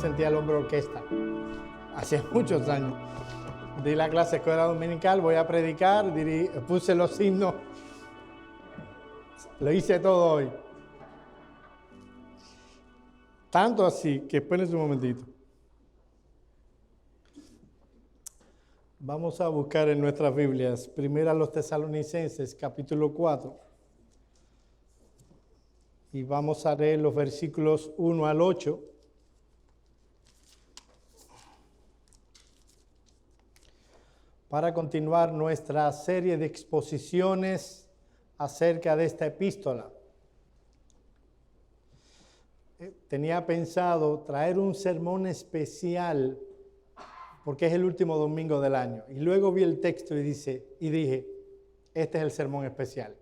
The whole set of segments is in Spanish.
sentía el hombre orquesta. Hace muchos años. Di la clase de escuela dominical, voy a predicar, puse los himnos. Lo hice todo hoy. Tanto así que espérense un momentito. Vamos a buscar en nuestras Biblias, primero a los Tesalonicenses, capítulo 4. Y vamos a leer los versículos 1 al 8. Para continuar nuestra serie de exposiciones acerca de esta epístola. Tenía pensado traer un sermón especial porque es el último domingo del año. Y luego vi el texto y dije, este es el sermón especial.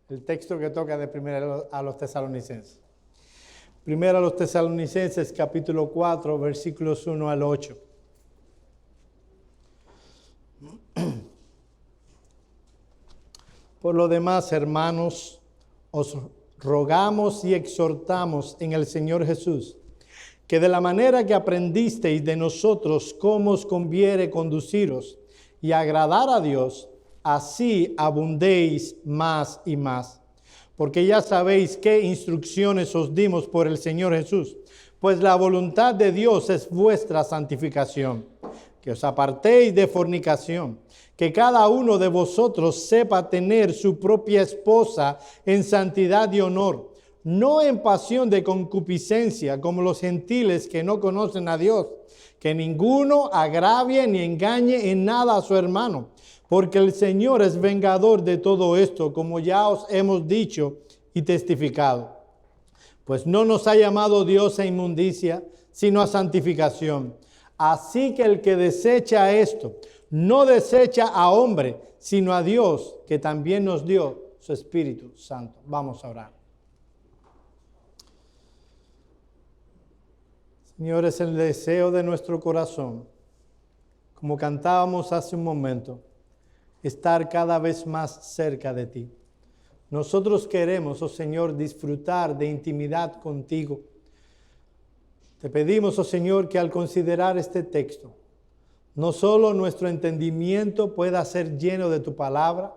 El texto que toca de primero a los Tesalonicenses. Primero a los Tesalonicenses, capítulo 4, versículos 1 al 8. Por lo demás, hermanos, os rogamos y exhortamos en el Señor Jesús, que de la manera que aprendisteis de nosotros cómo os conviene conduciros y agradar a Dios, así abundéis más y más. Porque ya sabéis qué instrucciones os dimos por el Señor Jesús, pues la voluntad de Dios es vuestra santificación, que os apartéis de fornicación, que cada uno de vosotros sepa tener su propia esposa en santidad y honor, no en pasión de concupiscencia como los gentiles que no conocen a Dios, que ninguno agravie ni engañe en nada a su hermano, porque el Señor es vengador de todo esto, como ya os hemos dicho y testificado. Pues no nos ha llamado Dios a inmundicia, sino a santificación. Así que el que desecha esto, no desecha a hombre, sino a Dios, que también nos dio su Espíritu Santo. Vamos a orar. Señor, es el deseo de nuestro corazón, como cantábamos hace un momento, estar cada vez más cerca de ti. Nosotros queremos, oh Señor, disfrutar de intimidad contigo. Te pedimos, oh Señor, que al considerar este texto, no solo nuestro entendimiento pueda ser lleno de tu palabra,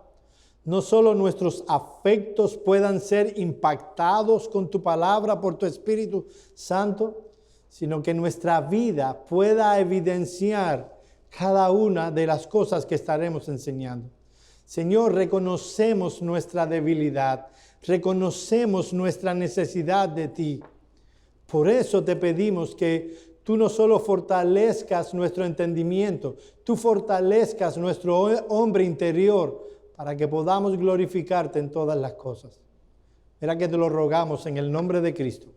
no solo nuestros afectos puedan ser impactados con tu palabra por tu Espíritu Santo, sino que nuestra vida pueda evidenciar cada una de las cosas que estaremos enseñando. Señor, reconocemos nuestra debilidad, reconocemos nuestra necesidad de ti. Por eso te pedimos que tú no solo fortalezcas nuestro entendimiento, tú fortalezcas nuestro hombre interior para que podamos glorificarte en todas las cosas. Mira que te lo rogamos en el nombre de Cristo.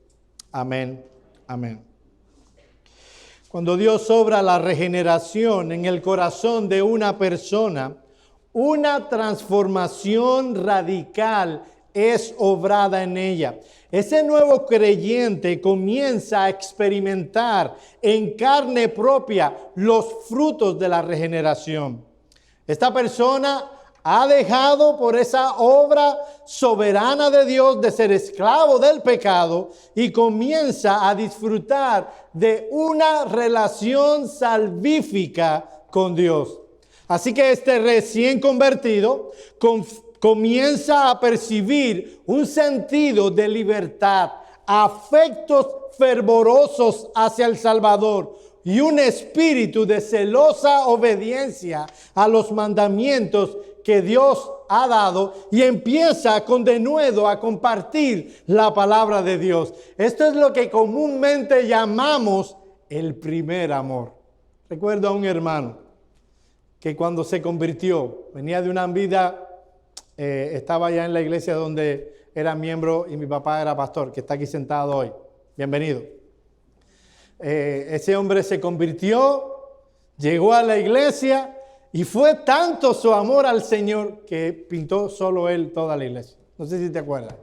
Amén. Amén. Cuando Dios obra la regeneración en el corazón de una persona, una transformación radical es obrada en ella. Ese nuevo creyente comienza a experimentar en carne propia los frutos de la regeneración. Esta persona ha dejado por esa obra soberana de Dios de ser esclavo del pecado y comienza a disfrutar de una relación salvífica con Dios. Así que este recién convertido comienza a percibir un sentido de libertad, afectos fervorosos hacia el Salvador y un espíritu de celosa obediencia a los mandamientos que Dios ha dado y empieza con denuedo a compartir la palabra de Dios. Esto es lo que comúnmente llamamos el primer amor. Recuerdo a un hermano que cuando se convirtió, venía de una vida, estaba ya en la iglesia donde era miembro y mi papá era pastor, que está aquí sentado hoy. Bienvenido. Ese hombre se convirtió, llegó a la iglesia y fue tanto su amor al Señor que pintó solo él toda la iglesia. No sé si te acuerdas.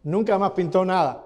Nunca más pintó nada.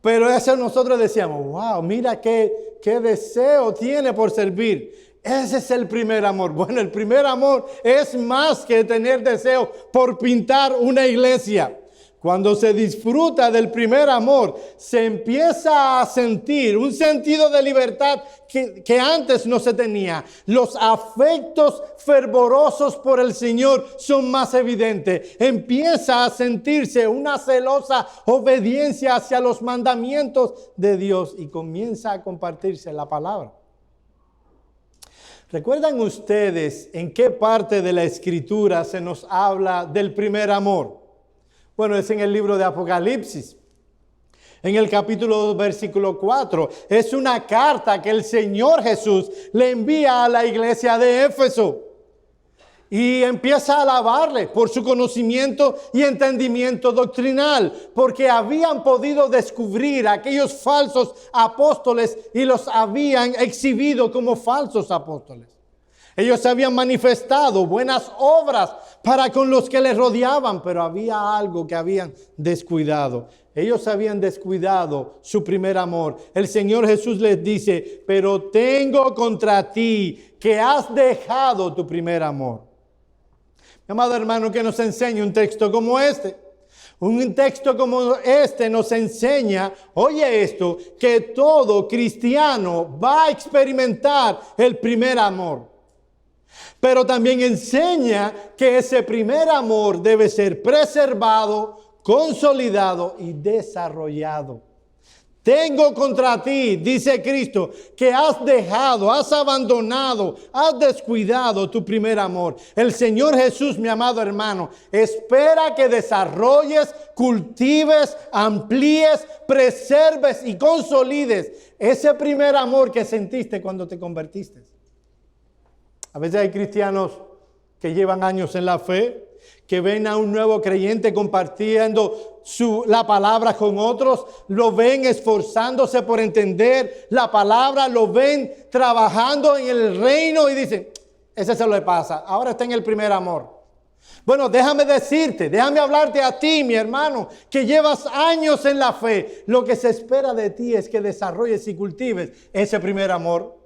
Pero eso nosotros decíamos, wow, mira qué deseo tiene por servir. Ese es el primer amor. Bueno, el primer amor es más que tener deseo por pintar una iglesia. Cuando se disfruta del primer amor, se empieza a sentir un sentido de libertad que antes no se tenía. Los afectos fervorosos por el Señor son más evidentes. Empieza a sentirse una celosa obediencia hacia los mandamientos de Dios y comienza a compartirse la palabra. ¿Recuerdan ustedes en qué parte de la Escritura se nos habla del primer amor? Bueno, es en el libro de Apocalipsis. En el capítulo 2, versículo 4. Es una carta que el Señor Jesús le envía a la iglesia de Éfeso. Y empieza a alabarle por su conocimiento y entendimiento doctrinal. Porque habían podido descubrir aquellos falsos apóstoles y los habían exhibido como falsos apóstoles. Ellos habían manifestado buenas obras para con los que les rodeaban, pero había algo que habían descuidado. Ellos habían descuidado su primer amor. El Señor Jesús les dice, pero tengo contra ti que has dejado tu primer amor. Mi amado hermano, que nos enseña un texto como este. Un texto como este nos enseña, oye esto, que todo cristiano va a experimentar el primer amor. Pero también enseña que ese primer amor debe ser preservado, consolidado y desarrollado. Tengo contra ti, dice Cristo, que has dejado, has abandonado, has descuidado tu primer amor. El Señor Jesús, mi amado hermano, espera que desarrolles, cultives, amplíes, preserves y consolides ese primer amor que sentiste cuando te convertiste. A veces hay cristianos que llevan años en la fe, que ven a un nuevo creyente compartiendo la palabra con otros, lo ven esforzándose por entender la palabra, lo ven trabajando en el reino y dicen, ese se lo pasa, ahora está en el primer amor. Bueno, déjame hablarte a ti, mi hermano, que llevas años en la fe. Lo que se espera de ti es que desarrolles y cultives ese primer amor.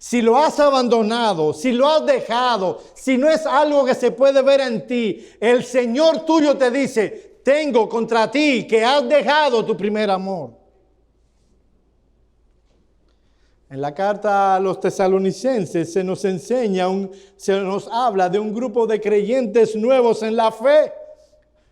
Si lo has abandonado, si lo has dejado, si no es algo que se puede ver en ti, el Señor tuyo te dice, tengo contra ti que has dejado tu primer amor. En la carta a los tesalonicenses se nos habla de un grupo de creyentes nuevos en la fe.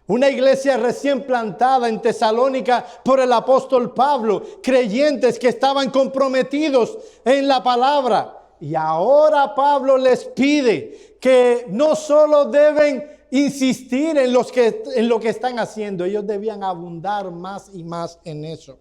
Una iglesia recién plantada en Tesalónica por el apóstol Pablo, creyentes que estaban comprometidos en la palabra. Y ahora Pablo les pide que no solo deben insistir en lo que están haciendo, ellos debían abundar más y más en eso.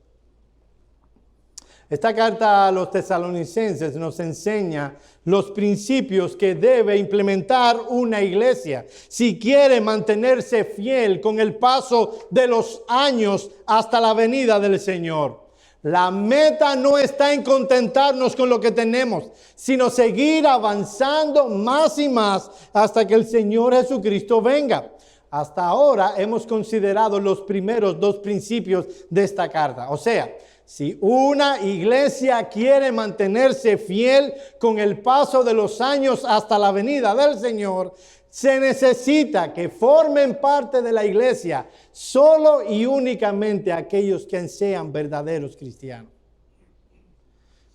Esta carta a los tesalonicenses nos enseña los principios que debe implementar una iglesia si quiere mantenerse fiel con el paso de los años hasta la venida del Señor. La meta no está en contentarnos con lo que tenemos, sino seguir avanzando más y más hasta que el Señor Jesucristo venga. Hasta ahora hemos considerado los primeros dos principios de esta carta. O sea, si una iglesia quiere mantenerse fiel con el paso de los años hasta la venida del Señor, se necesita que formen parte de la iglesia solo y únicamente aquellos que sean verdaderos cristianos.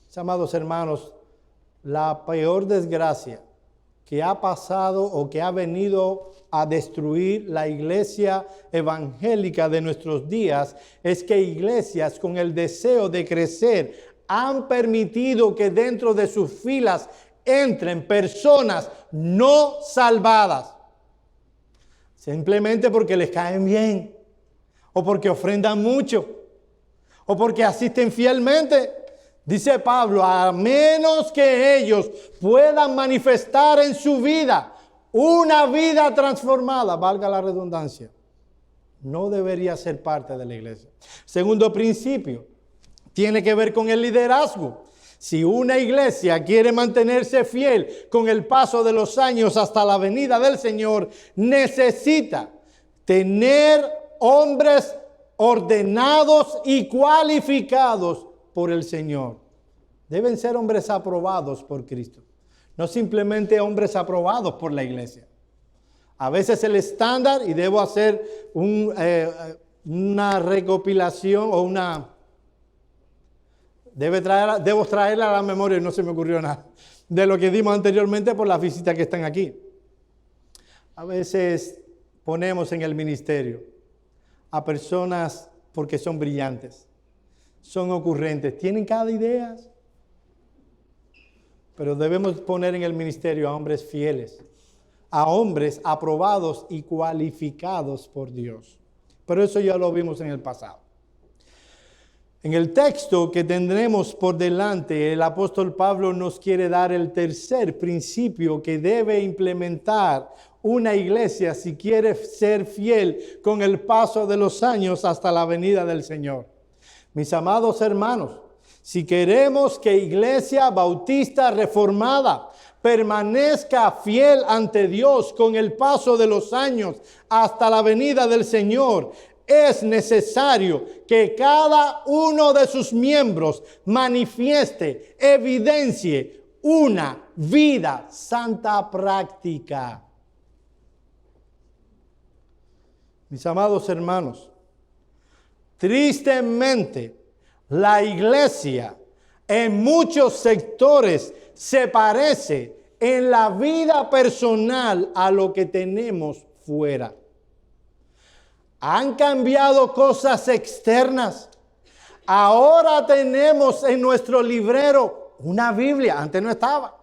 Mis amados hermanos, la peor desgracia que ha pasado o que ha venido a destruir la iglesia evangélica de nuestros días es que iglesias con el deseo de crecer han permitido que dentro de sus filas entren personas no salvadas, simplemente porque les caen bien, o porque ofrendan mucho, o porque asisten fielmente. Dice Pablo, a menos que ellos puedan manifestar en su vida una vida transformada, valga la redundancia, no debería ser parte de la iglesia. Segundo principio, tiene que ver con el liderazgo. Si una iglesia quiere mantenerse fiel con el paso de los años hasta la venida del Señor, necesita tener hombres ordenados y cualificados por el Señor. Deben ser hombres aprobados por Cristo, no simplemente hombres aprobados por la iglesia. A veces el estándar, y debo hacer una recopilación o debo traerla a la memoria y no se me ocurrió nada de lo que dimos anteriormente por las visitas que están aquí. A veces ponemos en el ministerio a personas porque son brillantes, son ocurrentes, tienen cada idea. Pero debemos poner en el ministerio a hombres fieles, a hombres aprobados y cualificados por Dios. Pero eso ya lo vimos en el pasado. En el texto que tendremos por delante, el apóstol Pablo nos quiere dar el tercer principio que debe implementar una iglesia si quiere ser fiel con el paso de los años hasta la venida del Señor. Mis amados hermanos, si queremos que Iglesia Bautista Reformada permanezca fiel ante Dios con el paso de los años hasta la venida del Señor, es necesario que cada uno de sus miembros manifieste, evidencie una vida santa práctica. Mis amados hermanos, tristemente, la iglesia en muchos sectores se parece en la vida personal a lo que tenemos fuera. Han cambiado cosas externas. Ahora tenemos en nuestro librero una Biblia, antes no estaba.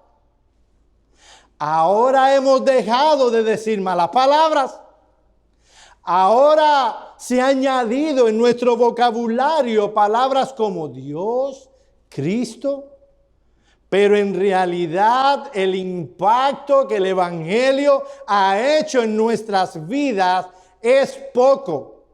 Ahora hemos dejado de decir malas palabras. Ahora se ha añadido en nuestro vocabulario palabras como Dios, Cristo, pero en realidad el impacto que el Evangelio ha hecho en nuestras vidas es poco.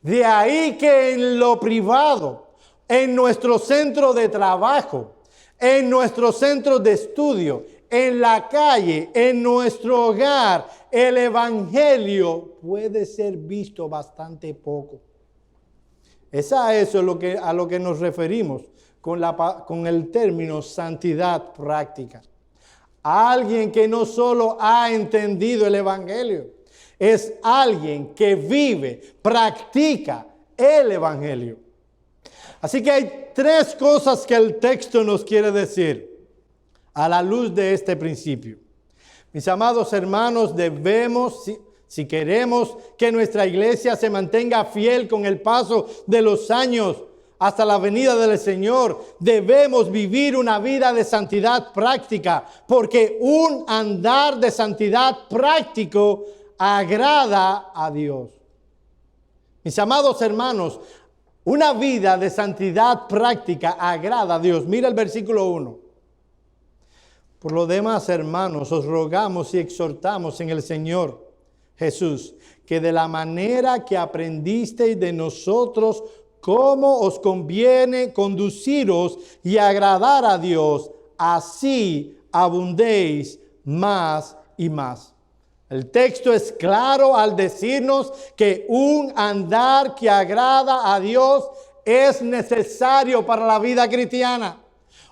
De ahí que en lo privado, en nuestro centro de trabajo, en nuestro centro de estudio, en la calle, en nuestro hogar, el Evangelio puede ser visto bastante poco. Es a eso a lo que nos referimos con el término santidad práctica. Alguien que no solo ha entendido el Evangelio, es alguien que vive, practica el Evangelio. Así que hay tres cosas que el texto nos quiere decir a la luz de este principio. Mis amados hermanos, debemos, si queremos que nuestra iglesia se mantenga fiel con el paso de los años hasta la venida del Señor, debemos vivir una vida de santidad práctica, porque un andar de santidad práctico agrada a Dios. Mis amados hermanos, una vida de santidad práctica agrada a Dios. Mira el versículo 1. Por lo demás, hermanos, os rogamos y exhortamos en el Señor Jesús, que de la manera que aprendisteis de nosotros, cómo os conviene conduciros y agradar a Dios, así abundéis más y más. El texto es claro al decirnos que un andar que agrada a Dios es necesario para la vida cristiana.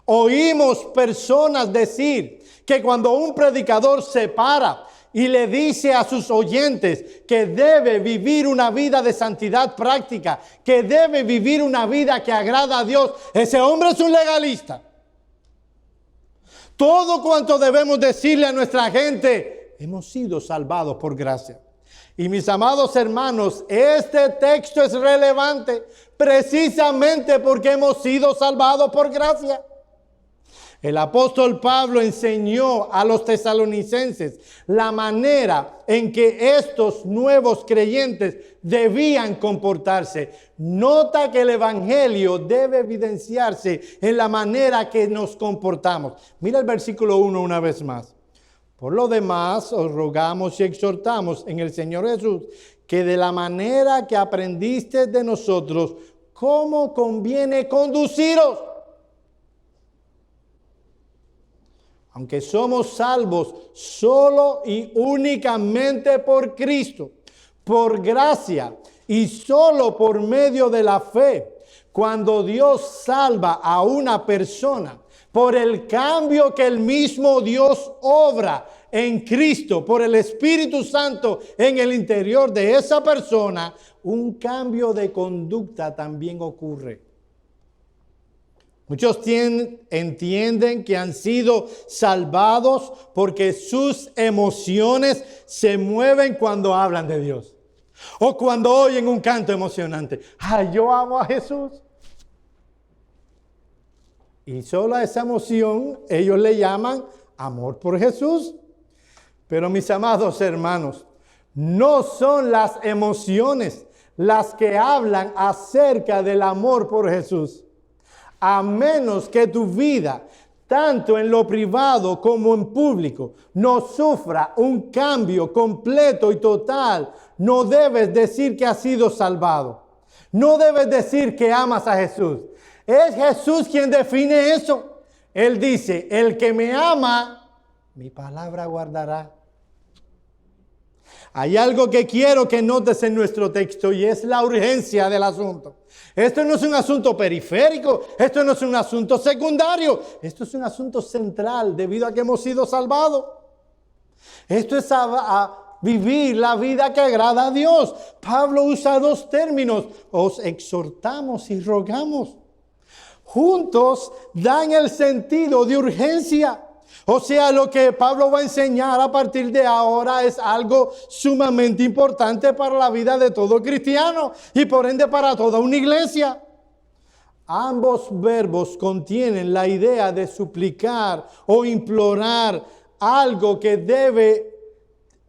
Oímos personas decir que cuando un predicador se para y le dice a sus oyentes que debe vivir una vida de santidad práctica, que debe vivir una vida que agrada a Dios, ese hombre es un legalista. Todo cuanto debemos decirle a nuestra gente, hemos sido salvados por gracia. Y mis amados hermanos, este texto es relevante precisamente porque hemos sido salvados por gracia. El apóstol Pablo enseñó a los tesalonicenses la manera en que estos nuevos creyentes debían comportarse. Nota que el evangelio debe evidenciarse en la manera que nos comportamos. Mira el versículo 1 una vez más. Por lo demás, os rogamos y exhortamos en el Señor Jesús, que de la manera que aprendiste de nosotros, cómo conviene conduciros. Aunque somos salvos solo y únicamente por Cristo, por gracia y solo por medio de la fe, Cuando Dios salva a una persona, por el cambio que el mismo Dios obra en Cristo, por el Espíritu Santo en el interior de esa persona, un cambio de conducta también ocurre. Muchos entienden que han sido salvados porque sus emociones se mueven cuando hablan de Dios. O cuando oyen un canto emocionante. ¡Ay, yo amo a Jesús! Y solo a esa emoción ellos le llaman amor por Jesús. Pero mis amados hermanos, no son las emociones las que hablan acerca del amor por Jesús. A menos que tu vida, tanto en lo privado como en público, no sufra un cambio completo y total, no debes decir que has sido salvado. No debes decir que amas a Jesús. Es Jesús quien define eso. Él dice, el que me ama, mi palabra guardará. Hay algo que quiero que notes en nuestro texto y es la urgencia del asunto. Esto no es un asunto periférico, esto no es un asunto secundario, esto es un asunto central debido a que hemos sido salvados. Esto es a vivir la vida que agrada a Dios. Pablo usa dos términos, os exhortamos y rogamos. Juntos dan el sentido de urgencia. O sea, lo que Pablo va a enseñar a partir de ahora es algo sumamente importante para la vida de todo cristiano y por ende para toda una iglesia. Ambos verbos contienen la idea de suplicar o implorar algo que debe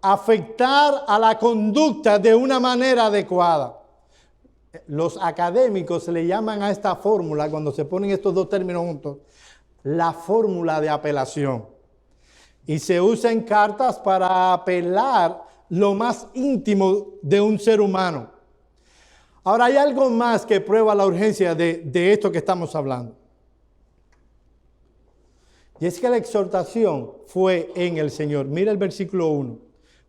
afectar a la conducta de una manera adecuada. Los académicos le llaman a esta fórmula, cuando se ponen estos dos términos juntos, la fórmula de apelación. Y se usa en cartas para apelar lo más íntimo de un ser humano. Ahora hay algo más que prueba la urgencia de esto que estamos hablando. Y es que la exhortación fue en el Señor. Mira el versículo 1.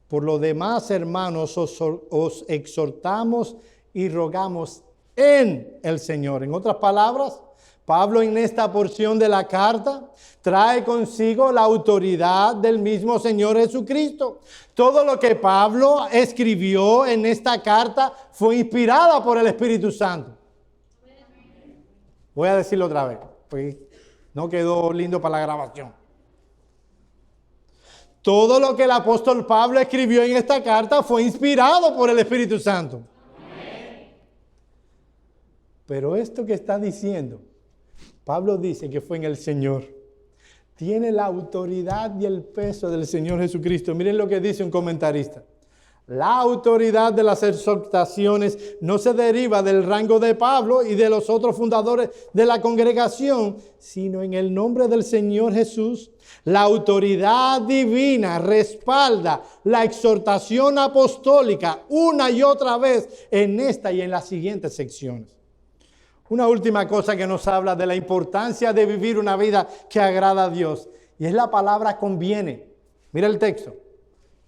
Por lo demás, hermanos, os exhortamos y rogamos en el Señor. En otras palabras, Pablo en esta porción de la carta trae consigo la autoridad del mismo Señor Jesucristo. Todo lo que Pablo escribió en esta carta fue inspirada por el Espíritu Santo. Voy a decirlo otra vez, pues no quedó lindo para la grabación. Todo lo que el apóstol Pablo escribió en esta carta fue inspirado por el Espíritu Santo. Pero esto que está diciendo, Pablo dice que fue en el Señor. Tiene la autoridad y el peso del Señor Jesucristo. Miren lo que dice un comentarista. La autoridad de las exhortaciones no se deriva del rango de Pablo y de los otros fundadores de la congregación, sino en el nombre del Señor Jesús. La autoridad divina respalda la exhortación apostólica una y otra vez en esta y en las siguientes secciones. Una última cosa que nos habla de la importancia de vivir una vida que agrada a Dios. Y es la palabra conviene. Mira el texto.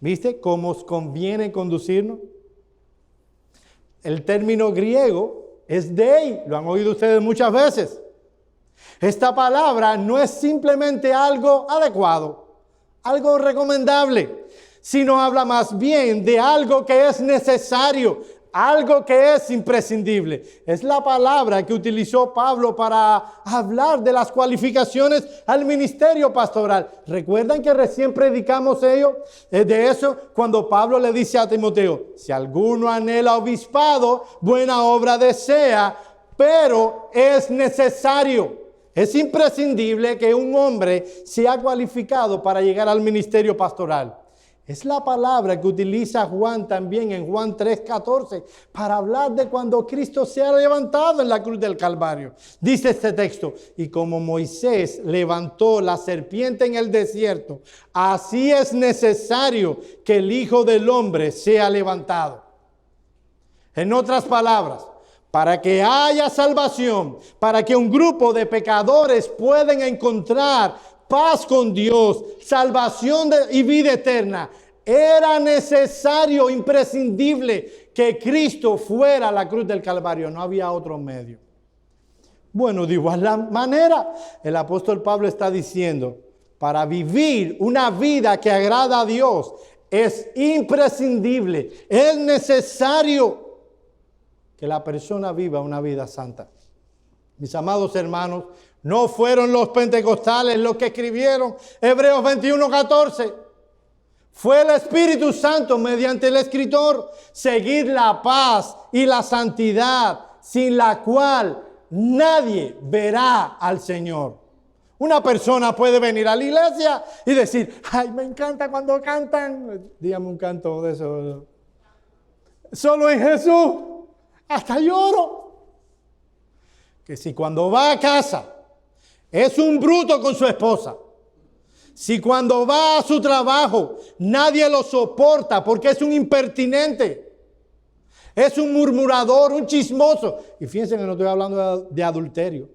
¿Viste cómo os conviene conducirnos? El término griego es dei. Lo han oído ustedes muchas veces. Esta palabra no es simplemente algo adecuado, algo recomendable, sino habla más bien de algo que es necesario, algo que es imprescindible. Es la palabra que utilizó Pablo para hablar de las cualificaciones al ministerio pastoral. ¿Recuerdan que recién predicamos de eso? Cuando Pablo le dice a Timoteo, si alguno anhela obispado, buena obra desea, pero es necesario. Es imprescindible que un hombre sea cualificado para llegar al ministerio pastoral. Es la palabra que utiliza Juan también en Juan 3:14 para hablar de cuando Cristo se ha levantado en la cruz del Calvario. Dice este texto, y como Moisés levantó la serpiente en el desierto, así es necesario que el Hijo del Hombre sea levantado. En otras palabras, para que haya salvación, para que un grupo de pecadores puedan encontrar paz con Dios, salvación y vida eterna, era necesario, imprescindible, que Cristo fuera a la cruz del Calvario. No había otro medio. Bueno, de igual manera, el apóstol Pablo está diciendo, para vivir una vida que agrada a Dios, es imprescindible, es necesario que la persona viva una vida santa. Mis amados hermanos, no fueron los pentecostales los que escribieron Hebreos 21:14. Fue el Espíritu Santo mediante el escritor. Seguid la paz y la santidad, sin la cual nadie verá al Señor. Una persona puede venir a la iglesia y decir, ay, me encanta cuando cantan. Dígame un canto de eso. Solo en Jesús, hasta lloro. Que si cuando va a casa es un bruto con su esposa, si cuando va a su trabajo nadie lo soporta porque es un impertinente, es un murmurador, un chismoso, y fíjense que no estoy hablando de adulterio,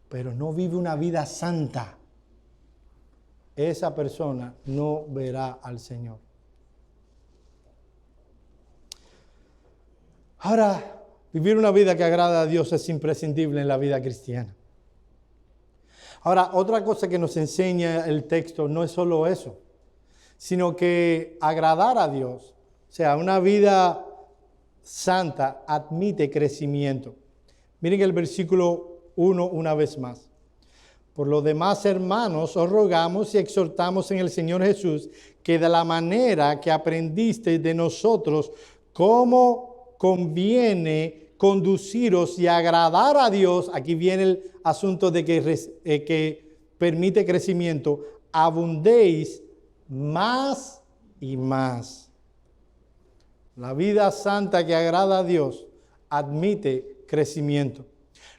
pero no vive una vida santa, esa persona no verá al Señor. Ahora, vivir una vida que agrada a Dios es imprescindible en la vida cristiana. Ahora, otra cosa que nos enseña el texto no es solo eso, sino que agradar a Dios, o sea, una vida santa, admite crecimiento. Miren el versículo 1 una vez más. Por lo demás, hermanos, os rogamos y exhortamos en el Señor Jesús que de la manera que aprendisteis de nosotros, cómo conviene conduciros y agradar a Dios, aquí viene el asunto de que permite crecimiento, abundéis más y más. La vida santa que agrada a Dios admite crecimiento.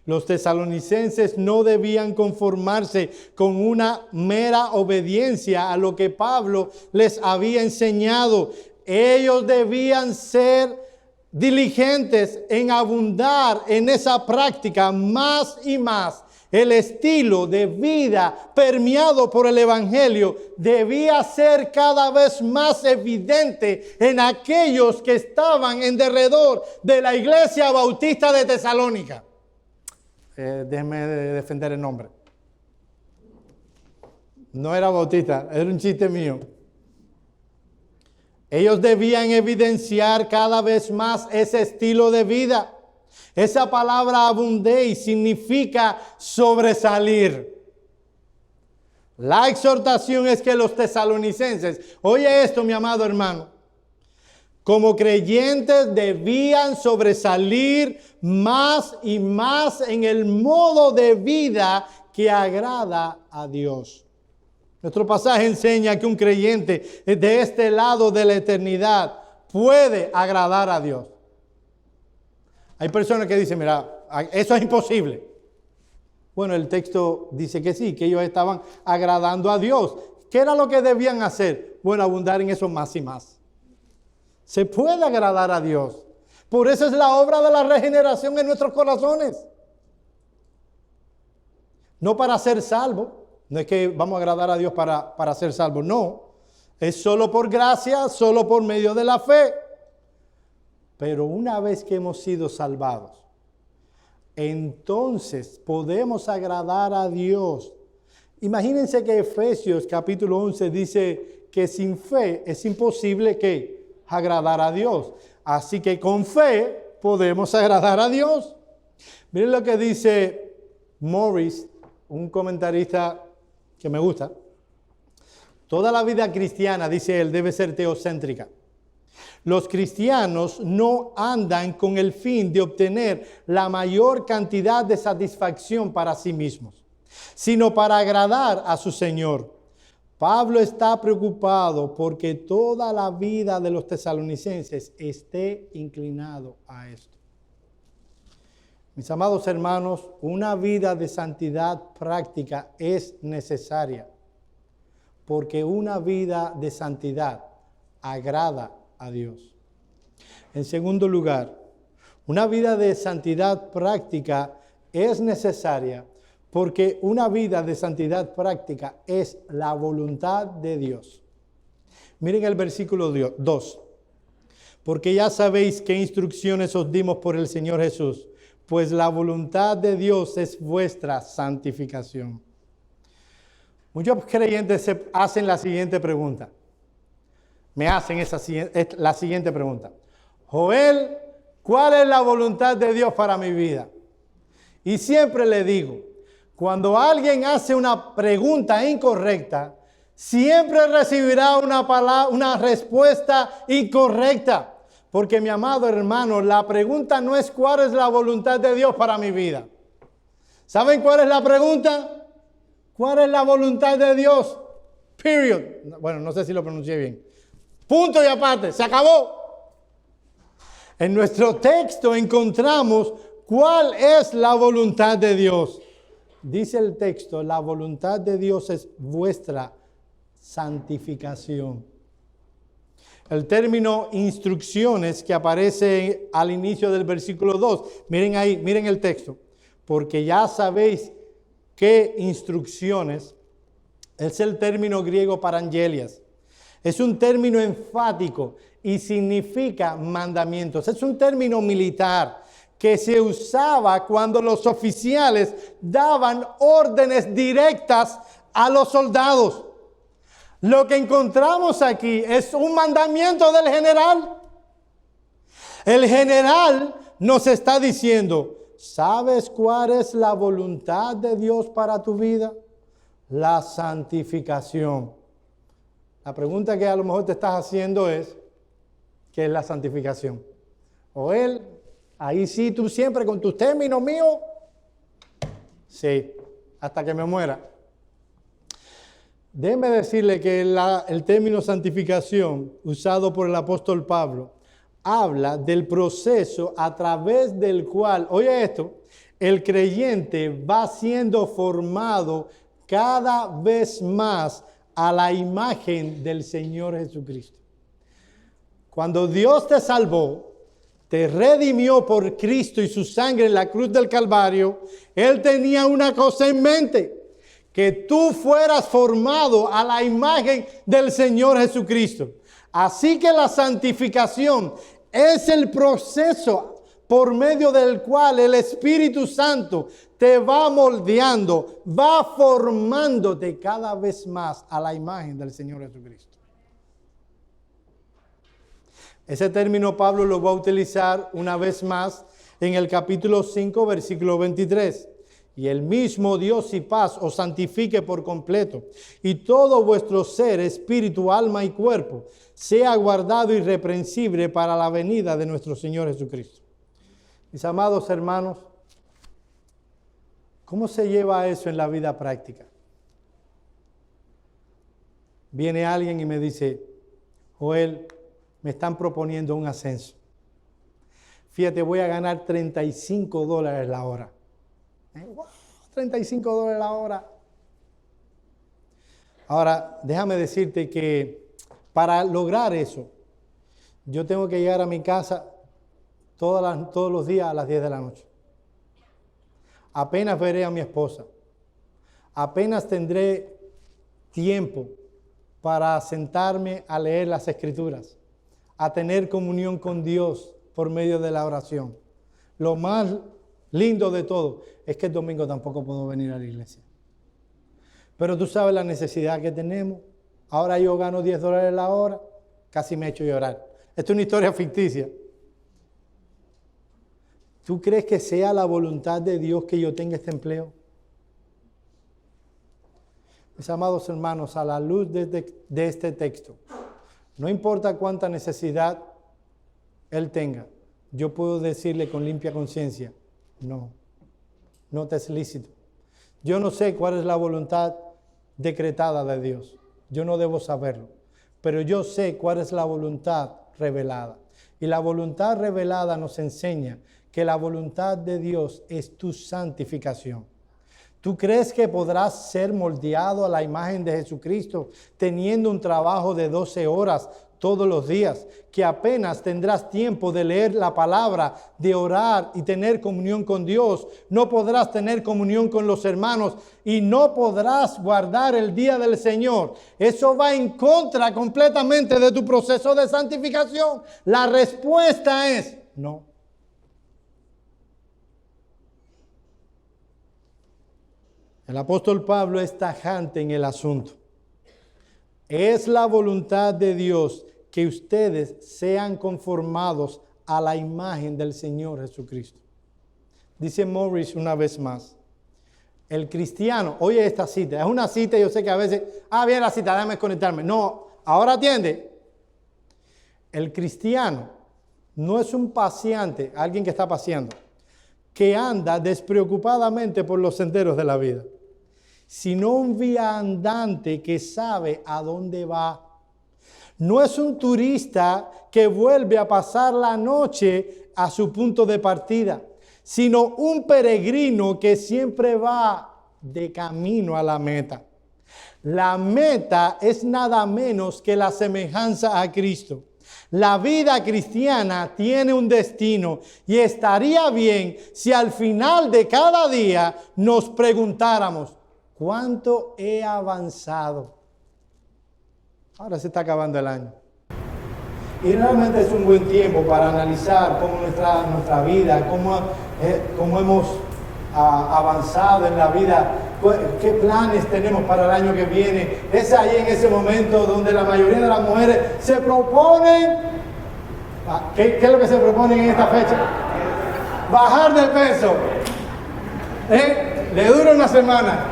Los tesalonicenses no debían conformarse con una mera obediencia a lo que Pablo les había enseñado. Ellos debían ser diligentes en abundar en esa práctica más y más. El estilo de vida permeado por el Evangelio debía ser cada vez más evidente en aquellos que estaban en derredor de la iglesia bautista de Tesalónica. Déjenme defender el nombre. No era bautista, era un chiste mío. Ellos debían evidenciar cada vez más ese estilo de vida. Esa palabra abundéis significa sobresalir. La exhortación es que los tesalonicenses, oye esto, mi amado hermano, como creyentes debían sobresalir más y más en el modo de vida que agrada a Dios. Nuestro pasaje enseña que un creyente de este lado de la eternidad puede agradar a Dios. Hay personas que dicen, mira, eso es imposible. Bueno, el texto dice que sí, que ellos estaban agradando a Dios. ¿Qué era lo que debían hacer? Bueno, abundar en eso más y más. Se puede agradar a Dios. Por eso es la obra de la regeneración en nuestros corazones. No para ser salvos. No es que vamos a agradar a Dios para ser salvos. No. Es solo por gracia, solo por medio de la fe. Pero una vez que hemos sido salvados, entonces podemos agradar a Dios. Imagínense que Efesios capítulo 11 dice que sin fe es imposible que agradar a Dios. Así que con fe podemos agradar a Dios. Miren lo que dice Morris, un comentarista que me gusta. Toda la vida cristiana, dice él, debe ser teocéntrica. Los cristianos no andan con el fin de obtener la mayor cantidad de satisfacción para sí mismos, sino para agradar a su Señor. Pablo está preocupado porque toda la vida de los tesalonicenses esté inclinado a esto. Mis amados hermanos, una vida de santidad práctica es necesaria, porque una vida de santidad agrada a Dios. En segundo lugar, una vida de santidad práctica es necesaria porque una vida de santidad práctica es la voluntad de Dios. Miren el versículo 2. Porque ya sabéis qué instrucciones os dimos por el Señor Jesús. pues la voluntad de Dios es vuestra santificación. Muchos creyentes se hacen la siguiente pregunta. Me hacen la siguiente pregunta. Joel, ¿cuál es la voluntad de Dios para mi vida? Y siempre le digo, cuando alguien hace una pregunta incorrecta, siempre recibirá una respuesta incorrecta. Porque mi amado hermano, la pregunta no es cuál es la voluntad de Dios para mi vida. ¿Saben cuál es la pregunta? ¿Cuál es la voluntad de Dios? Period. Bueno, no sé si lo pronuncié bien. Punto y aparte, se acabó. En nuestro texto encontramos cuál es la voluntad de Dios. Dice el texto, la voluntad de Dios es vuestra santificación. El término instrucciones que aparece al inicio del versículo 2. Miren ahí, miren el texto. Porque ya sabéis qué instrucciones es el término griego parangelias. Es un término enfático y significa mandamientos. Es un término militar que se usaba cuando los oficiales daban órdenes directas a los soldados. Lo que encontramos aquí es un mandamiento del general. El general nos está diciendo, ¿sabes cuál es la voluntad de Dios para tu vida? La santificación. La pregunta que a lo mejor te estás haciendo es, ¿qué es la santificación? O él, ahí sí, tú siempre con tus términos míos. Sí, hasta que me muera. Déjeme decirle que el término santificación, usado por el apóstol Pablo, habla del proceso a través del cual, oye esto, el creyente va siendo formado cada vez más a la imagen del Señor Jesucristo. Cuando Dios te salvó, te redimió por Cristo y su sangre en la cruz del Calvario, Él tenía una cosa en mente, que tú fueras formado a la imagen del Señor Jesucristo. Así que la santificación es el proceso por medio del cual el Espíritu Santo te va moldeando, va formándote cada vez más a la imagen del Señor Jesucristo. Ese término Pablo lo va a utilizar una vez más en el capítulo 5, versículo 23. Y el mismo Dios y paz os santifique por completo, y todo vuestro ser, espíritu, alma y cuerpo, sea guardado irreprensible para la venida de nuestro Señor Jesucristo. Mis amados hermanos, ¿cómo se lleva eso en la vida práctica? Viene alguien y me dice, Joel, me están proponiendo un ascenso. Fíjate, voy a ganar $35 la hora. Wow, $35 la hora. Ahora, déjame decirte que para lograr eso, yo tengo que llegar a mi casa todos los días a las 10 de la noche. Apenas veré a mi esposa. Apenas tendré tiempo para sentarme a leer las Escrituras, a tener comunión con Dios por medio de la oración. Lo más lindo de todo es que el domingo tampoco puedo venir a la iglesia. Pero tú sabes la necesidad que tenemos. Ahora yo gano $10 la hora, casi me he hecho llorar. Esto es una historia ficticia. ¿Tú crees que sea la voluntad de Dios que yo tenga este empleo? Mis amados hermanos, a la luz de este texto, no importa cuánta necesidad él tenga, yo puedo decirle con limpia conciencia, no te es lícito. Yo no sé cuál es la voluntad decretada de Dios. Yo no debo saberlo. Pero yo sé cuál es la voluntad revelada. Y la voluntad revelada nos enseña que la voluntad de Dios es tu santificación. ¿Tú crees que podrás ser moldeado a la imagen de Jesucristo teniendo un trabajo de 12 horas todos los días, que apenas tendrás tiempo de leer la palabra, de orar y tener comunión con Dios? No podrás tener comunión con los hermanos y no podrás guardar el día del Señor. Eso va en contra completamente de tu proceso de santificación. La respuesta es no. El apóstol Pablo es tajante en el asunto. Es la voluntad de Dios que ustedes sean conformados a la imagen del Señor Jesucristo. Dice Morris una vez más, el cristiano, oye esta cita, es una cita, yo sé que a veces, viene la cita, déjame conectarme. No, ahora atiende. El cristiano no es un paseante, alguien que está paseando, que anda despreocupadamente por los senderos de la vida, sino un viandante que sabe a dónde va. No es un turista que vuelve a pasar la noche a su punto de partida, sino un peregrino que siempre va de camino a la meta. La meta es nada menos que la semejanza a Cristo. La vida cristiana tiene un destino y estaría bien si al final de cada día nos preguntáramos, ¿cuánto he avanzado? Ahora se está acabando el año. Y realmente es un buen tiempo para analizar cómo nuestra vida, cómo hemos avanzado en la vida, qué planes tenemos para el año que viene. Es ahí en ese momento donde la mayoría de las mujeres se proponen, ¿qué es lo que se proponen en esta fecha? Bajar del peso. Le dura una semana.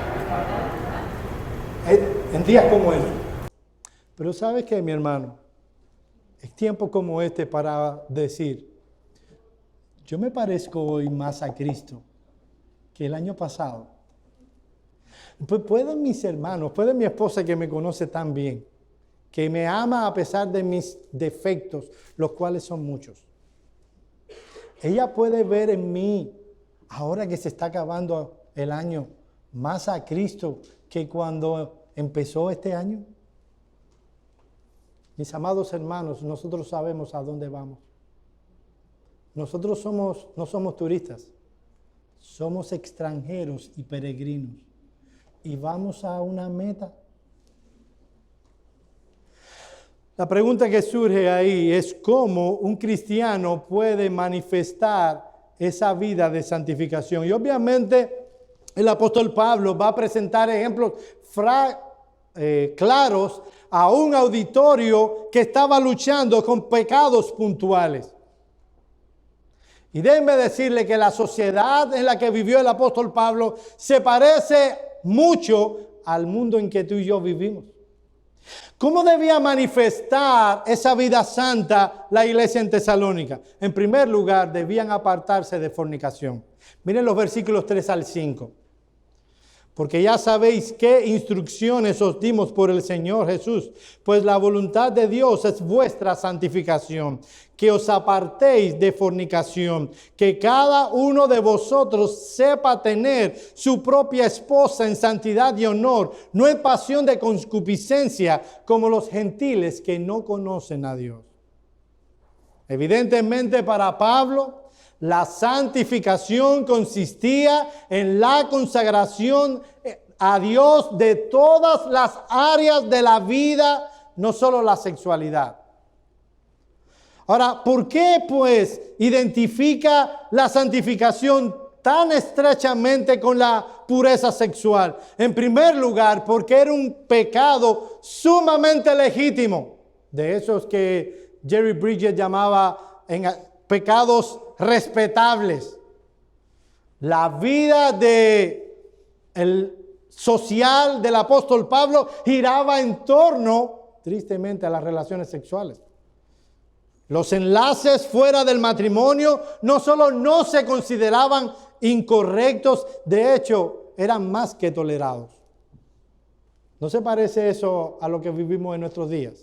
En días como estos. Pero ¿sabes qué, mi hermano? Es tiempo como este para decir, yo me parezco hoy más a Cristo que el año pasado. Pues pueden mis hermanos, puede mi esposa que me conoce tan bien, que me ama a pesar de mis defectos, los cuales son muchos. Ella puede ver en mí, ahora que se está acabando el año, más a Cristo que cuando empezó este año. Mis amados hermanos, nosotros sabemos a dónde vamos. Nosotros no somos turistas, somos extranjeros y peregrinos. Y vamos a una meta. La pregunta que surge ahí es cómo un cristiano puede manifestar esa vida de santificación. Y obviamente el apóstol Pablo va a presentar ejemplos claros a un auditorio que estaba luchando con pecados puntuales. Y déjenme decirle que la sociedad en la que vivió el apóstol Pablo se parece mucho al mundo en que tú y yo vivimos. ¿Cómo debía manifestar esa vida santa la iglesia en Tesalónica? En primer lugar, debían apartarse de fornicación. Miren los versículos 3 al 5. Porque ya sabéis qué instrucciones os dimos por el Señor Jesús, pues la voluntad de Dios es vuestra santificación, que os apartéis de fornicación, que cada uno de vosotros sepa tener su propia esposa en santidad y honor, no en pasión de concupiscencia, como los gentiles que no conocen a Dios. Evidentemente para Pablo, la santificación consistía en la consagración a Dios de todas las áreas de la vida, no solo la sexualidad. Ahora, ¿por qué pues identifica la santificación tan estrechamente con la pureza sexual? En primer lugar, porque era un pecado sumamente legítimo, de esos que Jerry Bridges llamaba pecados respetables. La vida social del apóstol Pablo giraba en torno, tristemente, a las relaciones sexuales. Los enlaces fuera del matrimonio no solo no se consideraban incorrectos, de hecho, eran más que tolerados. ¿No se parece eso a lo que vivimos en nuestros días?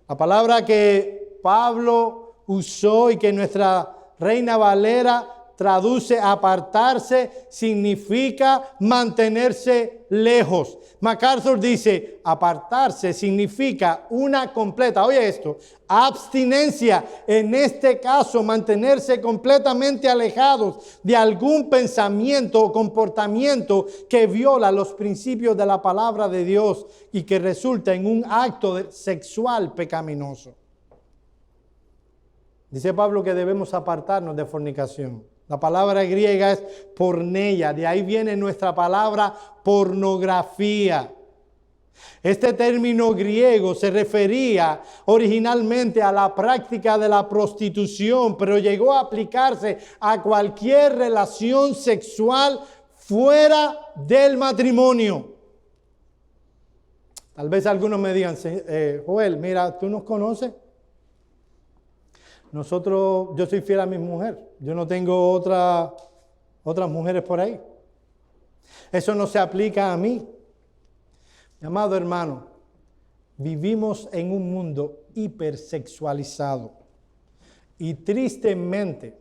La palabra que Pablo usó y que nuestra Reina Valera traduce apartarse, significa mantenerse lejos. MacArthur dice, apartarse significa una completa, oye esto, abstinencia. En este caso, mantenerse completamente alejados de algún pensamiento o comportamiento que viola los principios de la palabra de Dios y que resulta en un acto sexual pecaminoso. Dice Pablo que debemos apartarnos de fornicación. La palabra griega es porneia, de ahí viene nuestra palabra pornografía. Este término griego se refería originalmente a la práctica de la prostitución, pero llegó a aplicarse a cualquier relación sexual fuera del matrimonio. Tal vez algunos me digan, Joel, mira, ¿tú nos conoces? Yo soy fiel a mi mujer. Yo no tengo otras mujeres por ahí. Eso no se aplica a mí. Mi amado hermano, vivimos en un mundo hipersexualizado. Y tristemente,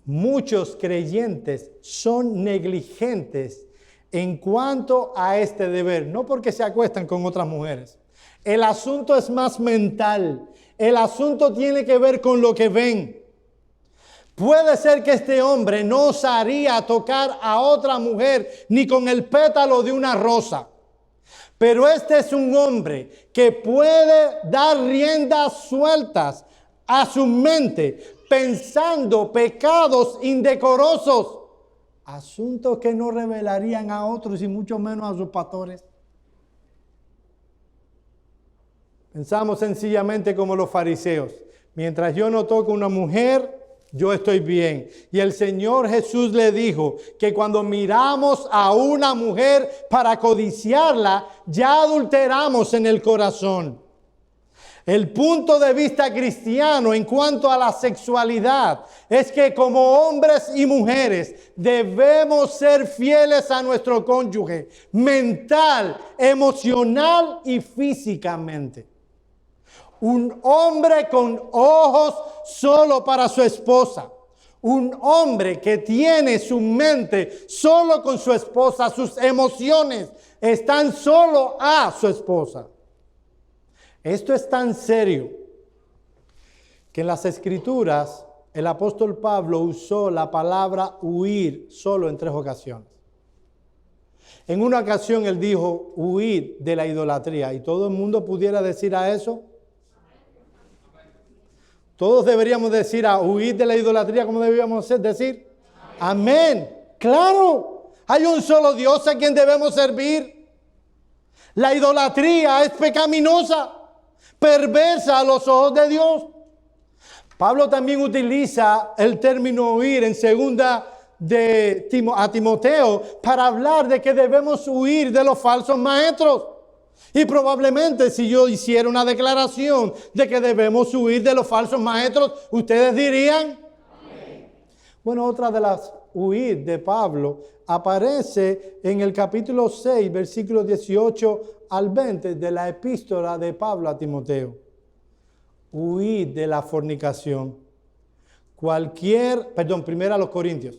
muchos creyentes son negligentes en cuanto a este deber. No porque se acuestan con otras mujeres. El asunto es más mental. El asunto tiene que ver con lo que ven. Puede ser que este hombre no osaría tocar a otra mujer ni con el pétalo de una rosa. Pero este es un hombre que puede dar riendas sueltas a su mente pensando pecados indecorosos. Asuntos que no revelarían a otros y mucho menos a sus pastores. Pensamos sencillamente como los fariseos. Mientras yo no toco a una mujer, yo estoy bien. Y el Señor Jesús le dijo que cuando miramos a una mujer para codiciarla, ya adulteramos en el corazón. El punto de vista cristiano en cuanto a la sexualidad es que como hombres y mujeres debemos ser fieles a nuestro cónyuge, mental, emocional y físicamente. Un hombre con ojos solo para su esposa. Un hombre que tiene su mente solo con su esposa. Sus emociones están solo a su esposa. Esto es tan serio que en las Escrituras el apóstol Pablo usó la palabra huir solo en 3 ocasiones. En una ocasión él dijo huir de la idolatría y todo el mundo pudiera decir a eso. Todos deberíamos decir a huir de la idolatría, ¿cómo deberíamos decir? Amén. Claro, hay un solo Dios a quien debemos servir. La idolatría es pecaminosa, perversa a los ojos de Dios. Pablo también utiliza el término huir en segunda a Timoteo para hablar de que debemos huir de los falsos maestros. Y probablemente si yo hiciera una declaración de que debemos huir de los falsos maestros, ustedes dirían. Amén. Bueno, otra de las huir de Pablo aparece en el capítulo 6, versículos 18 al 20 de la epístola de Pablo a Timoteo. Huir de la fornicación. Primero a los Corintios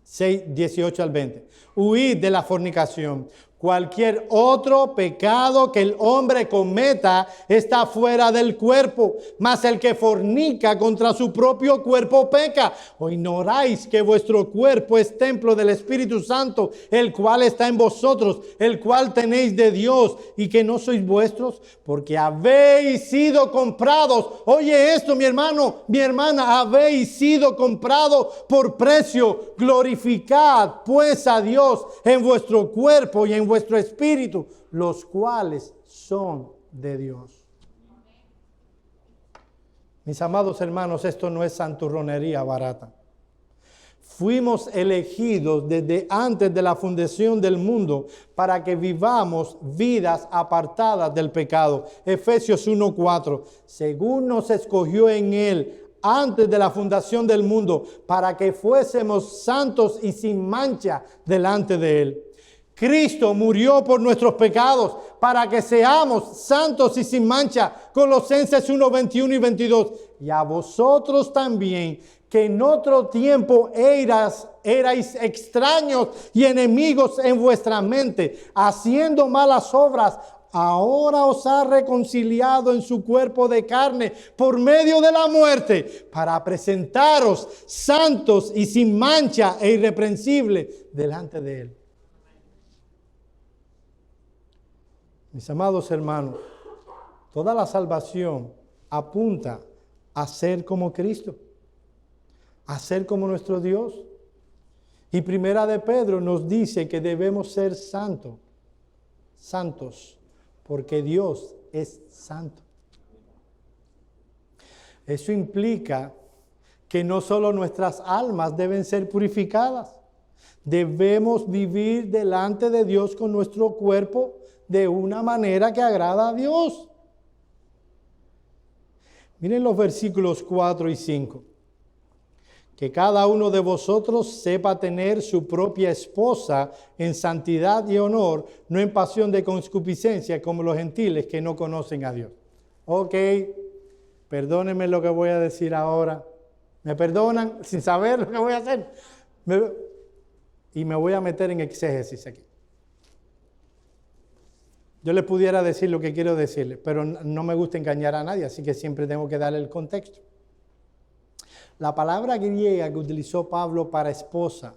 6, 18 al 20. Huir de la fornicación. Cualquier otro pecado que el hombre cometa está fuera del cuerpo, mas el que fornica contra su propio cuerpo peca. ¿O ignoráis que vuestro cuerpo es templo del Espíritu Santo, el cual está en vosotros, el cual tenéis de Dios y que no sois vuestros? Porque habéis sido comprados. Oye esto, mi hermano, mi hermana, habéis sido comprados por precio. Glorificad pues a Dios en vuestro cuerpo y en vuestro espíritu, los cuales son de Dios. Mis amados hermanos, esto no es santurronería barata. Fuimos elegidos desde antes de la fundación del mundo para que vivamos vidas apartadas del pecado. Efesios 1:4. Según nos escogió en Él antes de la fundación del mundo para que fuésemos santos y sin mancha delante de Él. Cristo murió por nuestros pecados para que seamos santos y sin mancha. Colosenses 1, 21 y 22. Y a vosotros también, que en otro tiempo erais extraños y enemigos en vuestra mente, haciendo malas obras, ahora os ha reconciliado en su cuerpo de carne por medio de la muerte, para presentaros santos y sin mancha e irreprensibles delante de Él. Mis amados hermanos, toda la salvación apunta a ser como Cristo. a ser como nuestro Dios. Y Primera de Pedro nos dice que debemos ser santos, porque Dios es santo. Eso implica que no solo nuestras almas deben ser purificadas, debemos vivir delante de Dios con nuestro cuerpo de una manera que agrada a Dios. Miren los versículos 4 y 5. Que cada uno de vosotros sepa tener su propia esposa en santidad y honor, no en pasión de concupiscencia como los gentiles que no conocen a Dios. Ok, perdónenme lo que voy a decir ahora. ¿Me perdonan sin saber lo que voy a hacer? Y me voy a meter en exégesis aquí. Yo les pudiera decir lo que quiero decirles, pero no me gusta engañar a nadie, así que siempre tengo que darle el contexto. La palabra griega que utilizó Pablo para esposa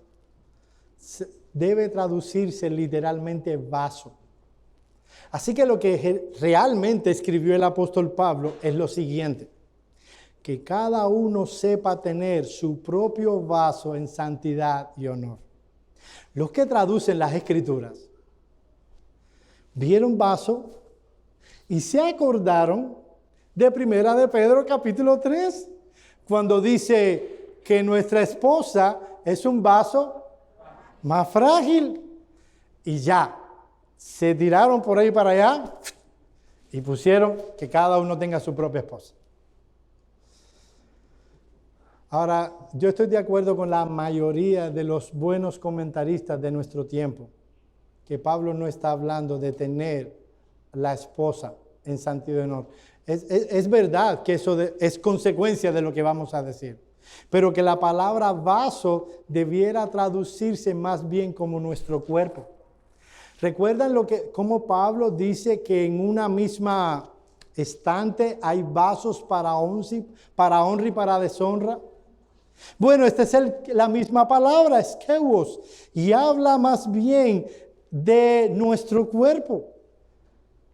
debe traducirse literalmente vaso. Así que lo que realmente escribió el apóstol Pablo es lo siguiente: que cada uno sepa tener su propio vaso en santidad y honor. Los que traducen las escrituras vieron vaso y se acordaron de Primera de Pedro capítulo 3, cuando dice que nuestra esposa es un vaso más frágil. Y ya, se tiraron por ahí para allá y pusieron que cada uno tenga su propia esposa. Ahora, yo estoy de acuerdo con la mayoría de los buenos comentaristas de nuestro tiempo, que Pablo no está hablando de tener la esposa en santidad y honor. Es verdad que eso es consecuencia de lo que vamos a decir, pero que la palabra vaso debiera traducirse más bien como nuestro cuerpo. ¿Recuerdan cómo Pablo dice que en una misma estante hay vasos para honra y para deshonra? Bueno, esta es la misma palabra, skeuos, y habla más bien de nuestro cuerpo.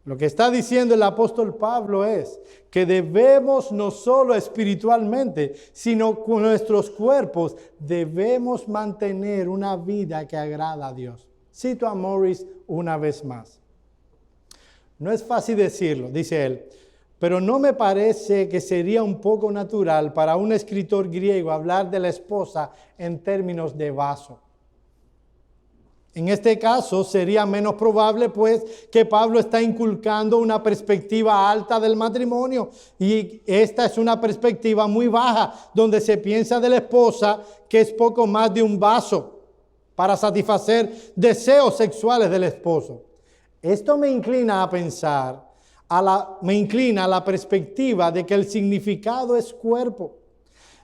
Lo que está diciendo el apóstol Pablo es que debemos no solo espiritualmente, sino con nuestros cuerpos, debemos mantener una vida que agrada a Dios. Cito a Morris una vez más. No es fácil decirlo, dice él, pero no me parece que sería un poco natural para un escritor griego hablar de la esposa en términos de vaso. En este caso sería menos probable, pues, que Pablo está inculcando una perspectiva alta del matrimonio, y esta es una perspectiva muy baja, donde se piensa de la esposa que es poco más de un vaso para satisfacer deseos sexuales del esposo. Esto me inclina a pensar, me inclina a la perspectiva de que el significado es cuerpo.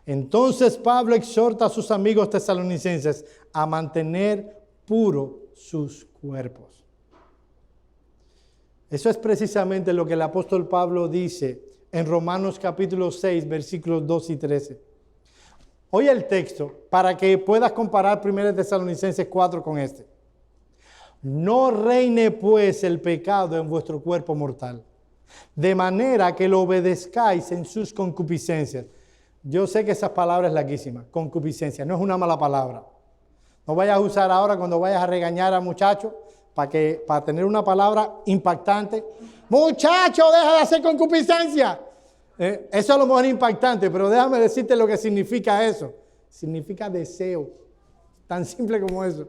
Entonces Pablo exhorta a sus amigos tesalonicenses a mantener puro sus cuerpos. Eso es precisamente lo que el apóstol Pablo dice en Romanos capítulo 6, versículos 2 y 13. Oye el texto para que puedas comparar 1 Tesalonicenses 4 con este. No reine pues el pecado en vuestro cuerpo mortal, de manera que lo obedezcáis en sus concupiscencias. Yo sé que esa palabra es larguísima, concupiscencia, no es una mala palabra. No vayas a usar ahora cuando vayas a regañar a muchachos para tener una palabra impactante. Muchacho, deja de hacer concupiscencia. Eso a lo mejor es impactante, pero déjame decirte lo que significa eso. Significa deseo. Tan simple como eso.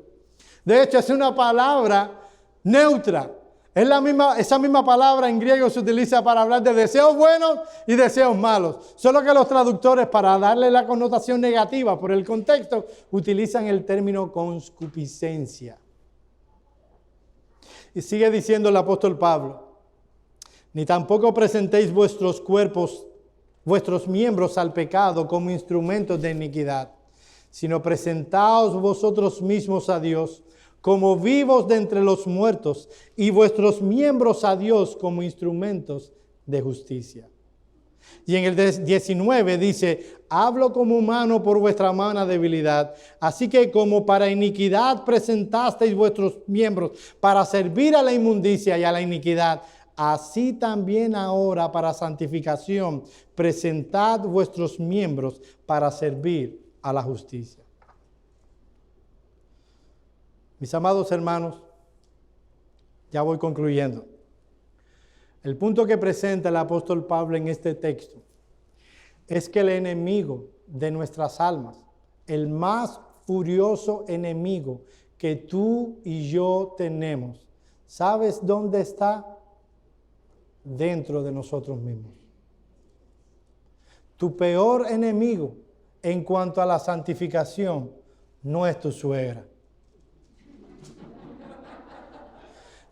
De hecho, es una palabra neutra. Esa misma palabra en griego se utiliza para hablar de deseos buenos y deseos malos. Solo que los traductores, para darle la connotación negativa por el contexto, utilizan el término concupiscencia. Y sigue diciendo el apóstol Pablo: ni tampoco presentéis vuestros miembros al pecado como instrumentos de iniquidad, sino presentaos vosotros mismos a Dios como vivos de entre los muertos, y vuestros miembros a Dios como instrumentos de justicia. Y en el 19 dice: hablo como humano por vuestra humana debilidad, así que como para iniquidad presentasteis vuestros miembros para servir a la inmundicia y a la iniquidad, así también ahora para santificación presentad vuestros miembros para servir a la justicia. Mis amados hermanos, ya voy concluyendo. El punto que presenta el apóstol Pablo en este texto es que el enemigo de nuestras almas, el más furioso enemigo que tú y yo tenemos, ¿sabes dónde está? Dentro de nosotros mismos. Tu peor enemigo en cuanto a la santificación no es tu suegra.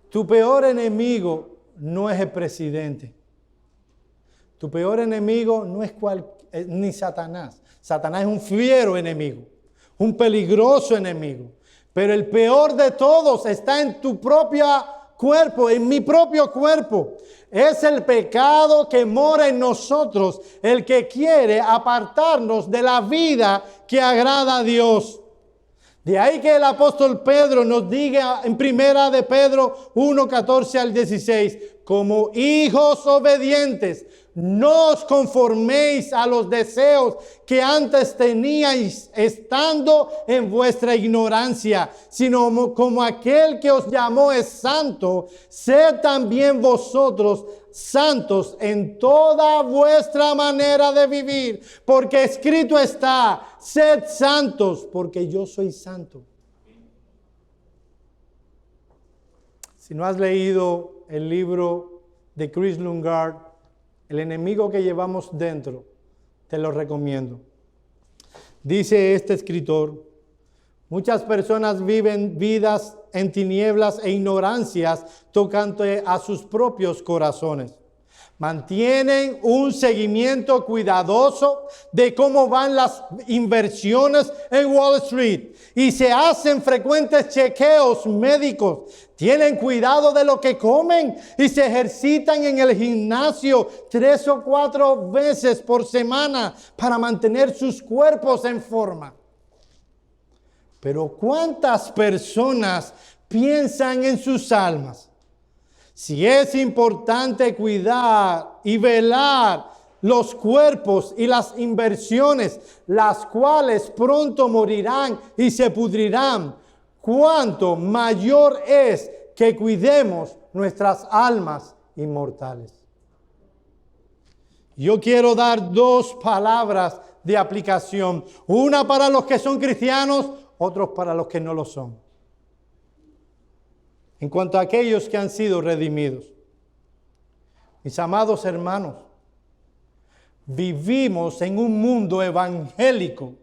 Tu peor enemigo no es el presidente. Tu peor enemigo no es ni Satanás. Satanás es un fiero enemigo, un peligroso enemigo. Pero el peor de todos está en tu propio cuerpo, en mi propio cuerpo. Es el pecado que mora en nosotros, el que quiere apartarnos de la vida que agrada a Dios. De ahí que el apóstol Pedro nos diga en primera de Pedro 1, 14 al 16, como hijos obedientes, no os conforméis a los deseos que antes teníais estando en vuestra ignorancia, sino como aquel que os llamó es santo, sed también vosotros santos en toda vuestra manera de vivir, porque escrito está, sed santos, porque yo soy santo. Si no has leído el libro de Chris Lungard, El enemigo que llevamos dentro, te lo recomiendo. Dice este escritor, muchas personas viven vidas en tinieblas e ignorancias tocante a sus propios corazones. Mantienen un seguimiento cuidadoso de cómo van las inversiones en Wall Street y se hacen frecuentes chequeos médicos. Tienen cuidado de lo que comen y se ejercitan en el gimnasio 3 o 4 veces por semana para mantener sus cuerpos en forma. Pero ¿cuántas personas piensan en sus almas? Si es importante cuidar y velar los cuerpos y las inversiones, las cuales pronto morirán y se pudrirán, cuánto mayor es que cuidemos nuestras almas inmortales. Yo quiero dar 2 palabras de aplicación, una para los que son cristianos, otros para los que no lo son. En cuanto a aquellos que han sido redimidos. Mis amados hermanos, vivimos en un mundo evangélico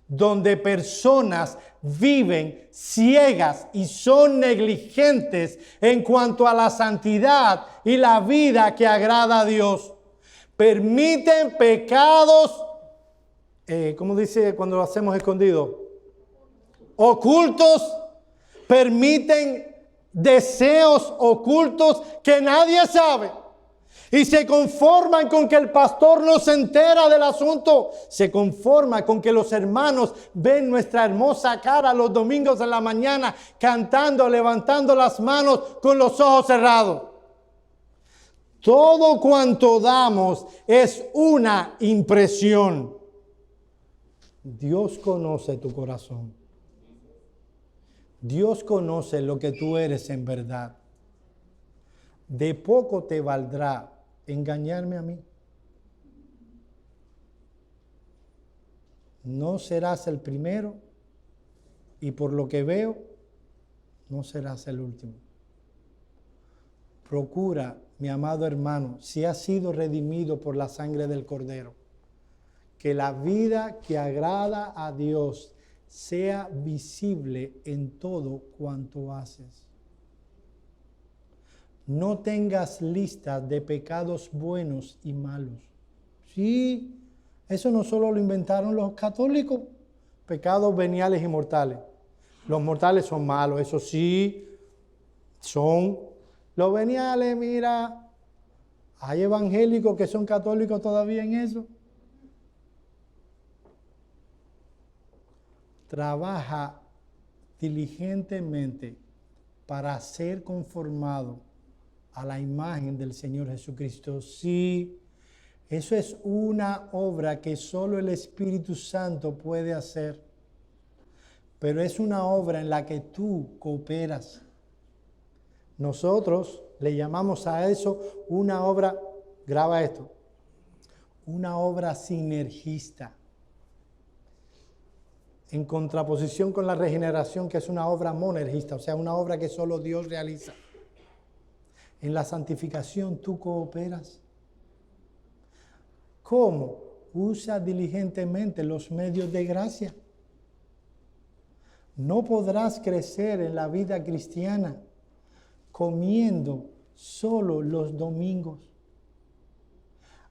donde personas viven ciegas y son negligentes en cuanto a la santidad y la vida que agrada a Dios. Permiten pecados, ¿cómo dice cuando lo hacemos escondido? Ocultos, permiten deseos ocultos que nadie sabe. Y se conforman con que el pastor no se entera del asunto. Se conforma con que los hermanos ven nuestra hermosa cara los domingos en la mañana cantando, levantando las manos con los ojos cerrados. Todo cuanto damos es una impresión. Dios conoce tu corazón. Dios conoce lo que tú eres en verdad. De poco te valdrá engañarme a mí. No serás el primero y por lo que veo, no serás el último. Procura, mi amado hermano, si has sido redimido por la sangre del Cordero, que la vida que agrada a Dios sea visible en todo cuanto haces. No tengas listas de pecados buenos y malos. Sí, eso no solo lo inventaron los católicos, pecados veniales y mortales. Los mortales son malos, eso sí, son. Los veniales, mira, hay evangélicos que son católicos todavía en eso. Trabaja diligentemente para ser conformado a la imagen del Señor Jesucristo. Sí, Eso es una obra que solo el Espíritu Santo puede hacer. Pero es una obra en la que tú cooperas. Nosotros le llamamos a eso una obra, graba esto, una obra sinergista. En contraposición con la regeneración, que es una obra monergista, o sea, una obra que solo Dios realiza. En la santificación tú cooperas. ¿Cómo? Usa diligentemente los medios de gracia. No podrás crecer en la vida cristiana comiendo solo los domingos,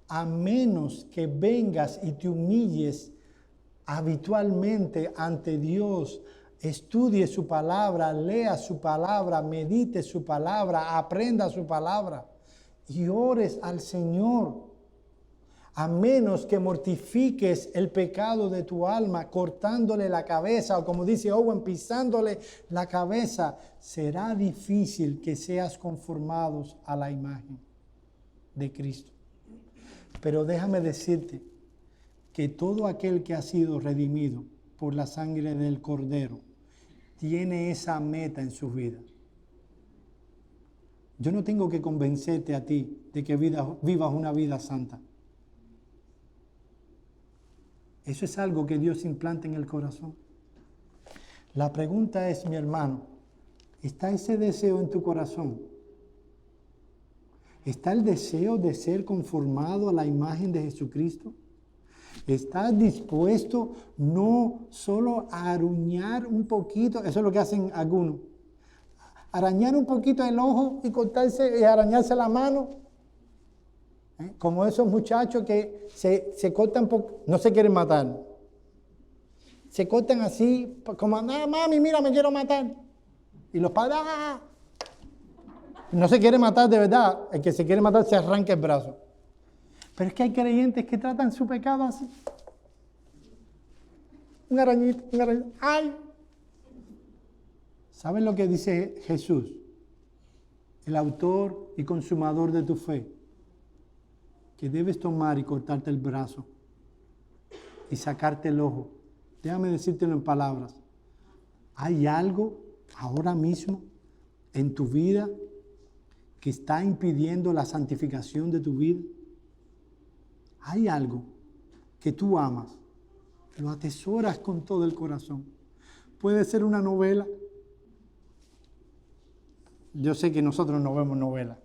a menos que vengas y te humilles habitualmente ante Dios, estudie su palabra, lea su palabra, medite su palabra, aprenda su palabra y ores al Señor. A menos que mortifiques el pecado de tu alma, cortándole la cabeza, o como dice Owen, pisándole la cabeza, será difícil que seas conformados a la imagen de Cristo. Pero déjame decirte que todo aquel que ha sido redimido por la sangre del Cordero tiene esa meta en su vida. Yo no tengo que convencerte a ti de que vivas una vida santa. Eso es algo que Dios implanta en el corazón. La pregunta es, mi hermano, ¿está ese deseo en tu corazón? ¿Está el deseo de ser conformado a la imagen de Jesucristo? ¿Estás dispuesto no solo a arañar un poquito? Eso es lo que hacen algunos. Arañar un poquito el ojo y cortarse y arañarse la mano. Como esos muchachos que se cortan, no se quieren matar. Se cortan así, como, mami, mira, me quiero matar. Y los padres, no se quiere matar de verdad. El que se quiere matar se arranca el brazo. Pero es que hay creyentes que tratan su pecado así. Un arañito, ¡ay! ¿Saben lo que dice Jesús? El autor y consumador de tu fe. Que debes tomar y cortarte el brazo y sacarte el ojo. Déjame decírtelo en palabras. ¿Hay algo ahora mismo en tu vida que está impidiendo la santificación de tu vida? ¿Hay algo que tú amas? Lo atesoras con todo el corazón. Puede ser una novela. Yo sé que nosotros no vemos novelas.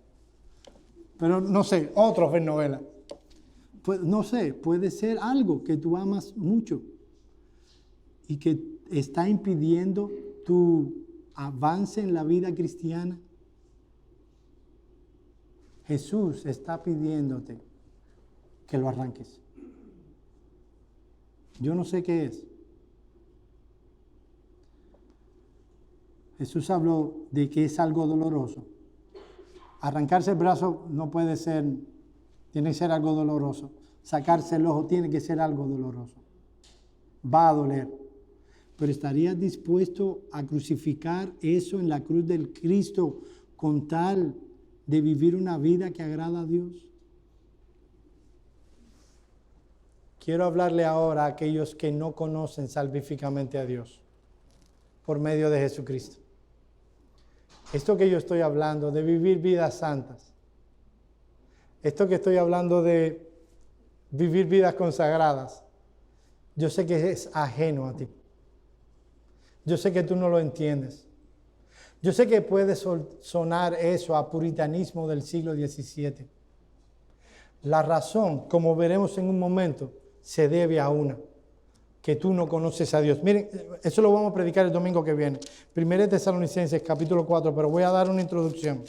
Pero no sé, otros ven novelas. Pues, no sé, puede ser algo que tú amas mucho y que está impidiendo tu avance en la vida cristiana. Jesús está pidiéndote que lo arranques. Yo no sé qué es. Jesús habló de que es algo doloroso. Arrancarse el brazo no puede ser, tiene que ser algo doloroso. Sacarse el ojo tiene que ser algo doloroso. Va a doler. Pero ¿estarías dispuesto a crucificar eso en la cruz del Cristo con tal de vivir una vida que agrada a Dios? Quiero hablarle ahora a aquellos que no conocen salvíficamente a Dios por medio de Jesucristo. Esto que yo estoy hablando de vivir vidas santas, esto que estoy hablando de vivir vidas consagradas, yo sé que es ajeno a ti. Yo sé que tú no lo entiendes. Yo sé que puede sonar eso a puritanismo del siglo XVII. La razón, como veremos en un momento, se debe a una, que tú no conoces a Dios. Miren, eso lo vamos a predicar el domingo que viene. 1 Tesalonicenses, capítulo 4, pero voy a dar una introducción.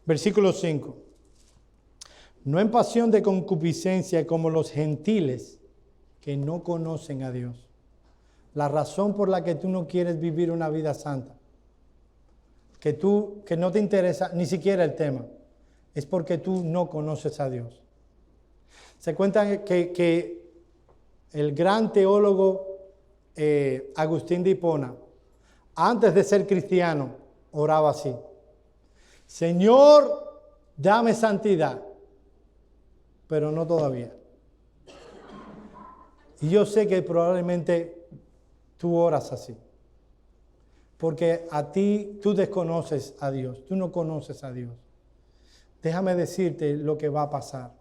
Versículo 5. No en pasión de concupiscencia como los gentiles que no conocen a Dios. La razón por la que tú no quieres vivir una vida santa, que no te interesa ni siquiera el tema, es porque tú no conoces a Dios. Se cuenta que el gran teólogo Agustín de Hipona antes de ser cristiano, oraba así: Señor, dame santidad, pero no todavía. Y yo sé que probablemente tú oras así, porque tú desconoces a Dios, tú no conoces a Dios. Déjame decirte lo que va a pasar.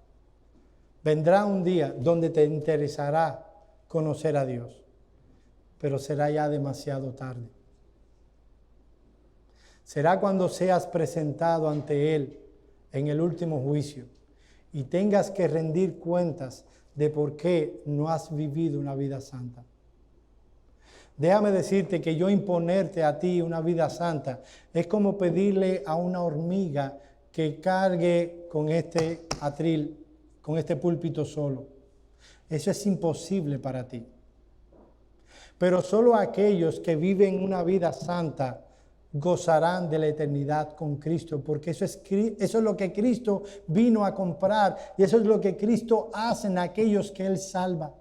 Vendrá un día donde te interesará conocer a Dios, pero será ya demasiado tarde. Será cuando seas presentado ante Él en el último juicio y tengas que rendir cuentas de por qué no has vivido una vida santa. Déjame decirte que yo imponerte a ti una vida santa es como pedirle a una hormiga que cargue con este atril, con este púlpito solo. Eso es imposible para ti. Pero solo aquellos que viven una vida santa gozarán de la eternidad con Cristo, porque eso es lo que Cristo vino a comprar y eso es lo que Cristo hace en aquellos que Él salva.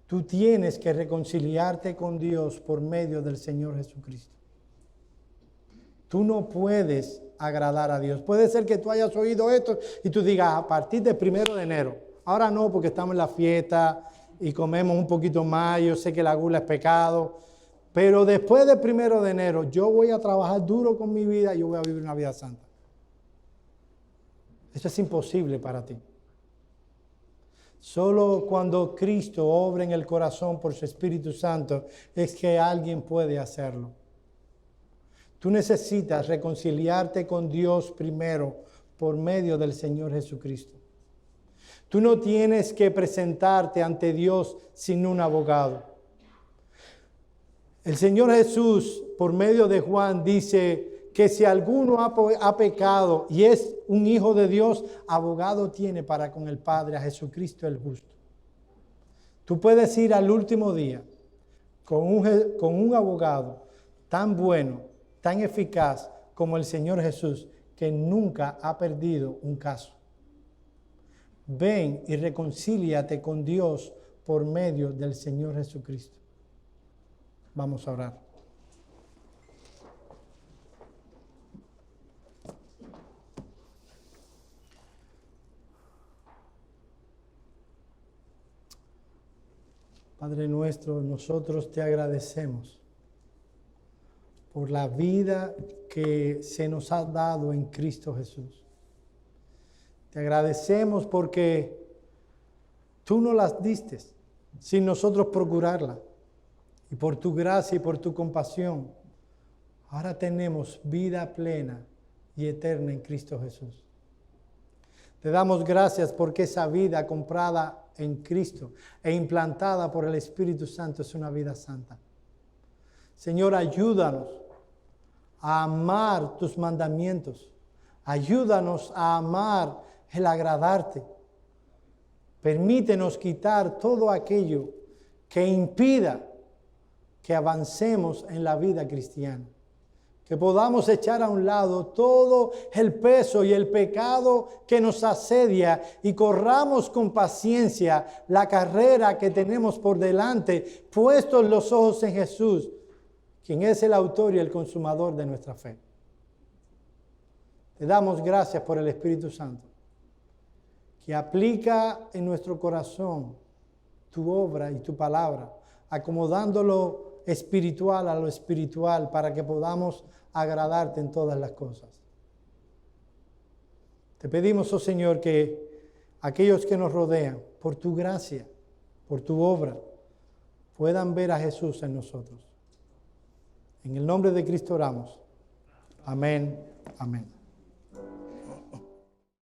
Tú tienes que reconciliarte con Dios por medio del Señor Jesucristo. Tú no puedes agradar a Dios. Puede ser que tú hayas oído esto y tú digas, a partir del 1 de enero, ahora no, porque estamos en la fiesta y comemos un poquito más, yo sé que la gula es pecado, pero después del 1 de enero yo voy a trabajar duro con mi vida y yo voy a vivir una vida santa. Eso es imposible para ti. Solo cuando Cristo obra en el corazón por su Espíritu Santo es que alguien puede hacerlo. Tú necesitas reconciliarte con Dios primero por medio del Señor Jesucristo. Tú no tienes que presentarte ante Dios sin un abogado. El Señor Jesús, por medio de Juan, dice que si alguno ha pecado y es un hijo de Dios, abogado tiene para con el Padre, a Jesucristo el justo. Tú puedes ir al último día con un abogado tan bueno, tan eficaz como el Señor Jesús, que nunca ha perdido un caso. Ven y reconcíliate con Dios por medio del Señor Jesucristo. Vamos a orar. Padre nuestro, nosotros te agradecemos por la vida que se nos ha dado en Cristo Jesús. Te agradecemos porque tú nos las diste sin nosotros procurarla. Y por tu gracia y por tu compasión, ahora tenemos vida plena y eterna en Cristo Jesús. Te damos gracias porque esa vida comprada en Cristo e implantada por el Espíritu Santo es una vida santa. Señor, ayúdanos a amar tus mandamientos. Ayúdanos a amar el agradarte. Permítenos quitar todo aquello que impida que avancemos en la vida cristiana. Que podamos echar a un lado todo el peso y el pecado que nos asedia y corramos con paciencia la carrera que tenemos por delante, puestos los ojos en Jesús, quien es el autor y el consumador de nuestra fe. Te damos gracias por el Espíritu Santo, que aplica en nuestro corazón tu obra y tu palabra, acomodándolo espiritual a lo espiritual para que podamos agradarte en todas las cosas. Te pedimos, oh Señor, que aquellos que nos rodean, por tu gracia, por tu obra, puedan ver a Jesús en nosotros. En el nombre de Cristo oramos. Amén. Amén.